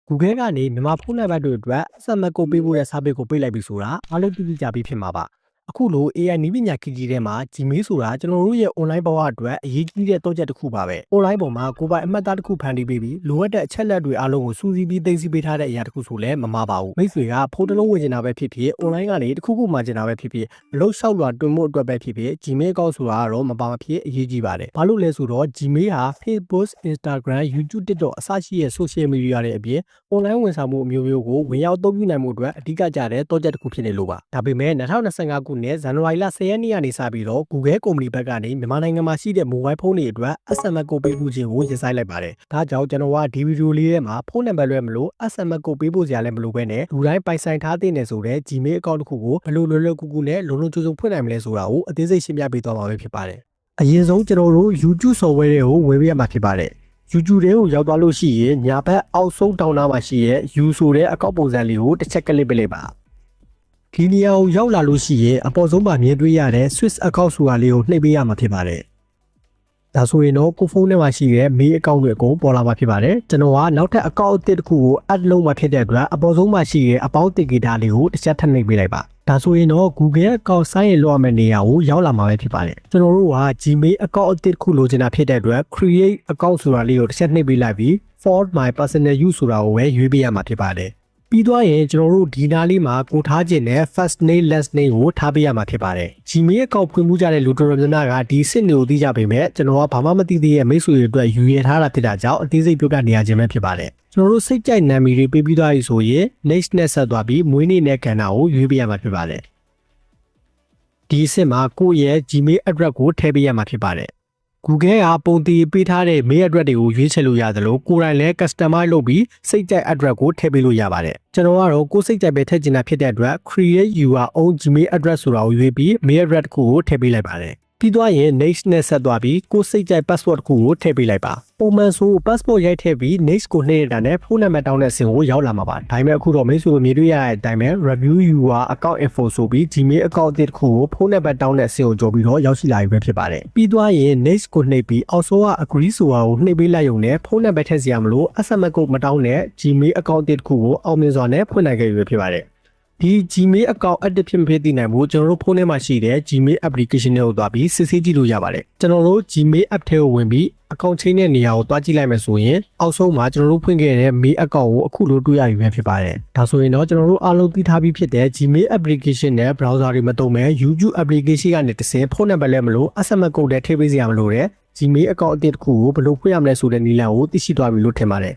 Google ကနေမြန်မာဖုန်းနံပါတ်တွေအတွက် SMS ကိုပေးဖို့တဲ့စာပေကိုပေးလိုက်ပြီဆိုတာအားလုံးသိကြပြီးဖြစ်မှာပါအခုလို AI နည်းပညာခေတ်ကြီးထဲမှာ Gmail ဆိုတာကျွန်တော်တို့ရဲ့ online ဘဝအတွက်အရေးကြီးတဲ့တော့ချက်တစ်ခုပါပဲ online ပေါ်မှာကိုယ်ပိုင်အမှတ်အသားတစ်ခုဖန်တီးပေးပြီးလိုအပ်တဲ့အချက်လက်တွေအားလုံးကိုစူးစီးပြီးသိသိပေးထားတဲ့အရာတစ်ခုဆိုလည်းမမှားပါဘူးမိတ်ဆွေကဖုန်းတစ်လုံးဝင်နေတာပဲဖြစ်ဖြစ် online ကနေတစ်ခုခုမှကျင်တာပဲဖြစ်ဖြစ်အလုပ်လျှောက်လွှာတွင်မှုအတွက်ပဲဖြစ်ဖြစ် Gmail အကောင့်ဆိုတာတော့မပါမဖြစ်အရေးကြီးပါတယ်ဘာလို့လဲဆိုတော့ Gmail ဟာ Facebook Instagram YouTube TikTok အစရှိတဲ့ social media တွေအပြင် online ဝန်ဆောင်မှုအမျိုးမျိုးကိုဝင်ရောက်သုံးပြုနိုင်မှုအတွက်အဓိကကျတဲ့တော့ချက်တစ်ခုဖြစ်နေလို့ပါဒါပေမဲ့2025ခုနှစ်ဇန်နဝါရီလ10ရက်နေ့ကနေစပြီးတော့ Google ကုမ္ပဏီဘက်ကနေမြန်မာနိုင်ငံမှာရှိတဲ့ mobile ဖုန်းတွေအတွက် SMS ကိုပေးဖို့ခြင်းကိုရင်ဆိုင်လိုက်ပါတယ်ဒါကြောင့်ကျွန်တော်ကဒီဗီဒီယိုလေးထဲမှာဖုန်းနံပါတ်လွှဲမလို့ SMS ကိုပေးဖို့စရာလည်းမလိုပဲနဲ့လူတိုင်းပိုင်ဆိုင်ထားတဲ့နယ်ဆိုတဲ့ Gmail အကောင့်တစ်ခုကိုဘယ်လိုလွယ်လွယ်ကူကူနဲ့လုံလုံခြုံခြုံဖွင့်နိုင်မလဲဆိုတာကိုအသေးစိတ်ရှင်းပြပေးသွားမှာပဲဖြစ်ပါတယ်အရင်ဆုံးကျွန်တော်တို့ YouTube software တွေကိုဝယ်ပေးရမှာဖြစ်ပါတယ်YouTube တွေကိုရောက်သွားလို့ရှိရင်ညာဘက်အောက်ဆုံးတောင်းနာမှာရှိရဲ့ U ဆိုတဲ့အကောင့်ပုံစံလေးကိုတစ်ချက်ကလစ်ပေးလိုက်ပါဒီနေရာကိုရောက်လာလို့ရှိရင်အပေါ်ဆုံးမှာမြင်တွေ့ရတဲ့ Swiss account ဆိုတာလေးကိုနှိပ်ပေးရမှာဖြစ်ပါတယ်ဒါဆိုရင်တော့ကိုဖုန်းထဲမှာရှိတဲ့ mail account တွေအကုန်ပေါ်လာမှာဖြစ်ပါတယ်ကျွန်တော်ကနောက်ထပ် account အသစ်တစ်ခုကို add လုပ်မှာဖြစ်တဲ့အတွက်အပေါ်ဆုံးမှာရှိတဲ့အပေါင်းတင်ဂီတာလေးကိုတစ်ချက်ထပ်နှိပ်ပေးလိုက်ပါဒါဆိုရင်တော့ Google account ဆိုင်းရင်လောက်ရမယ့်နေရာကိုရောက်လာမှာပဲဖြစ်ပါတယ်ကျွန်တော်တို့က Gmail account အသစ်တစ်ခုလိုချင်တာဖြစ်တဲ့အတွက် create account ဆိုတာလေးကိုတစ်ချက်နှိပ်ပေးလိုက်ပြီး for my personal use ဆိုတာကိုပဲရွေးပေးရမှာဖြစ်ပါတယ်ပြီးသွားရင်ကျွန်တော်တို့ဒီနားလေးမှာကိုထားခြင်းနဲ့ first name last name ကိုထားပေးရမှာဖြစ်ပါတယ် Gmail အကောင့်ဖွင့်မှုကြတဲ့လူတော်တော်များများကဒီစစ်နေကိုသိကြပေမဲ့ကျွန်တော်ကဘာမှမသိသေးတဲ့မိတ်ဆွေတွေအတွက်ယူရထားတာဖြစ်တာကြောင့်အသေးစိတ်ပြောပြနေရခြင်းပဲဖြစ်ပါတယ်ကျွန်တော်တို့စိတ်ကြိုက်နာမည်တွေပေးပြီးသွားပြီဆိုရင် next နဲ့ဆက်သွားပြီးမွေးနေ့နဲ့ကဏ္ဍကိုရွေးပေးရမှာဖြစ်ပါတယ်ဒီအဆင့်မှာကိုယ့်ရဲ့ Gmail address ကိုထည့်ပေးရမှာဖြစ်ပါတယ်Google ကပုံတည်ပေးထားတဲ့ mail address တွေကိုရွေးချယ်လို့ရသလိုကိုယ်တိုင်လည်း customize လုပ်ပြီးစိတ်ကြိုက် address ကိုထည့်ပေးလို့ရပါတယ်ကျွန်တော်ကတော့ကိုယ်စိတ်ကြိုက်ပဲထည့်ချင်တာဖြစ်တဲ့အတွက် create your own Gmail address ဆိုတာကိုရွေးပြီး mail address တစ်ခုကိုထည့်ပေးလိုက်ပါတယ်ပြီးသွားရင် next နဲ့ဆက်သွားပြီးကိုယ်စိတ်ကြိုက် password တစ်ခုကိုထည့်ပေးလိုက်ပါပုံမှန်ဆို passport ရိုက်ထည့်ပြီး next ကိုနှိပ်ရတာနဲ့ဖုန်းနံပါတ်တောင်းတဲ့အဆင့်ကိုရောက်လာမှာပါဒါပေမဲ့အခုတော့မိတ်ဆွေတို့မြင်တွေ့ရတဲ့အတိုင်းပဲ review your account info ဆိုပြီး Gmail account တစ်ခုကိုဖုန်းနံပါတ်တောင်းတဲ့အဆင့်ကိုကြော်ပြီးတော့ရောက်ရှိလာပြီပဲဖြစ်ပါတယ်ပြီးသွားရင် next ကိုနှိပ်ပြီးအောက်ဆုံးက agree ဆိုတာကိုနှိပ်ပေးလိုက်ရုံနဲ့ဖုန်းနံပါတ်ထည့်စရာမလို SMS ကိုမတောင်းတဲ့ Gmail account တစ်ခုကိုအောင်မြင်စွာနဲ့ဖွင့်နိုင်ခဲ့ပြီဖြစ်ပါတယ်ဒီ Gmail account active ဖြစ်မဖြစ်သိနိုင်မှုကျွန်တော်တို့ဖုန်းထဲမှာရှိတဲ့ Gmail application တွေကိုသွားပြီးစစ်ဆေးကြည့်လို့ရပါတယ်ကျွန်တော်တို့ Gmail app ထဲကိုဝင်ပြီး account change တဲ့နေရာကိုတွားကြည့်လိုက်မယ်ဆိုရင်အောက်ဆုံးမှာကျွန်တော်တို့ဖွင့်ခဲ့တဲ့ mail account ကိုအခုလိုတွေ့ရပြီပဲဖြစ်ပါတယ်ဒါဆိုရင်တော့ကျွန်တော်တို့အားလုံးသိထားပြီးဖြစ်တဲ့ Gmail application နဲ့ browser တွေမသုံးမဲ့ YouTube application ကနေတစ်ဆင့်ဖုန်းနံပါတ်လည်းမလို့ SMS ကိုလည်းထည့်ပေးစရာမလိုတဲ့ Gmail account အသစ်တစ်ခုကိုဘယ်လိုဖွင့်ရမလဲဆိုတဲ့နည်းလမ်းကိုသိရှိသွားပြီလို့ထင်ပါတယ်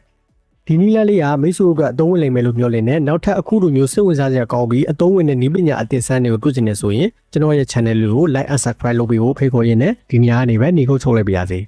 ဒီနည်းလမ်းလေးကမိတ်ဆွေတို့ကအသုံးဝင်နိုင်မယ်လို့ပြောလင်းနဲ့နောက်ထပ်အခုလိုမျိုးစိတ်ဝင်စားစရာကောင်းပြီးအသုံးဝင်တဲ့နည်းပညာအသစ်ဆန်းတွေကိုတွေ့ချင်နေဆိုရင်ကျွန်တော်ရဲ့ channel လေးကို like and subscribe လုပ်ပေးဖို့ဖိတ်ခေါ်ရင်းနဲ့ဒီနေရာကနေပဲညီကုတ်ချုပ်လိုက်ပါရစေ